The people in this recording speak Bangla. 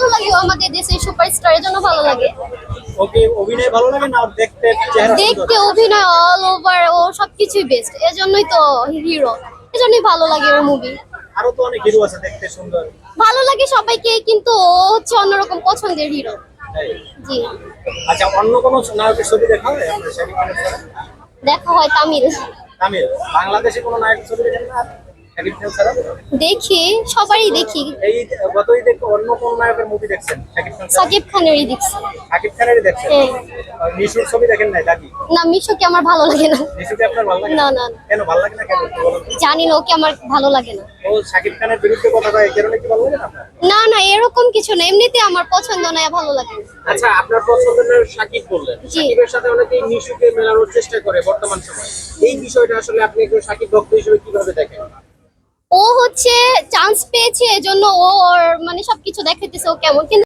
ভালো লাগে, ও আমাদের দেশের সুপারস্টার, এর জন্য ভালো লাগে। ওকে অভিনয় ভালো লাগে না ওর দেখতে চেহারা সুন্দর? দেখতে, অভিনয়, অল ওভার ও সবকিছুই বেস্ট, এজন্যই তো হিরো, এজন্যই ভালো লাগে ওর মুভি। আরো তো অনেক হিরো আছে দেখতে সুন্দর। ভালো লাগে সবাইকে, কিন্তু ও হচ্ছে অন্যরকম পছন্দের হিরো। তাই? জি। আচ্ছা, অন্য কোনো নায়কের ছবি দেখা হয় আপনার শাকিব খানের ছাড়া? দেখা হয় তামিল। তামিল? বাংলাদেশে কোনো নায়কের ছবি দেখেন না শাকিব খান ছাড়া? দেখি, সবারই দেখি। এই গত ঈদে অন্য কোন নায়কের মুভি দেখছেন শাকিব খান ছাড়া? সাকিব খানেরই দেখছি। শাকিব খানেরই দেখছেন? হ্যাঁ। আর নিশুর ছবি দেখেন নাই নাকি? না, মিশুকে আমার ভালো লাগে না। নিশুকে আপনার ভালো লাগে না না, কেন ভালো লাগে না কেন একটু বলুন তো? জানি না, ওকে আমার ভালো লাগে না। ও শাকিব খানের বিরুদ্ধে কথা কয়, এই কারণে কি ভালো লাগে না আপনার? না না, এরকম কিছু না, এমনিতে আমার পছন্দ না, ভালো লাগে না। আচ্ছা, আপনার পছন্দের নায়ক শাকিব বললেন, জি। শাকিবের সাথে অনেকেই নিশুকে মেলানোর চেষ্টা করে বর্তমান সময়ে। এই বিষয়টা আসলে আপনি একজন শাকিব ভক্ত হিসেবে কিভাবে দেখেন? ও হচ্ছে চান্স পেয়েছে, এজন্য ও ওর মানে সবকিছু দেখাইতেছে ও কেমন, কিন্তু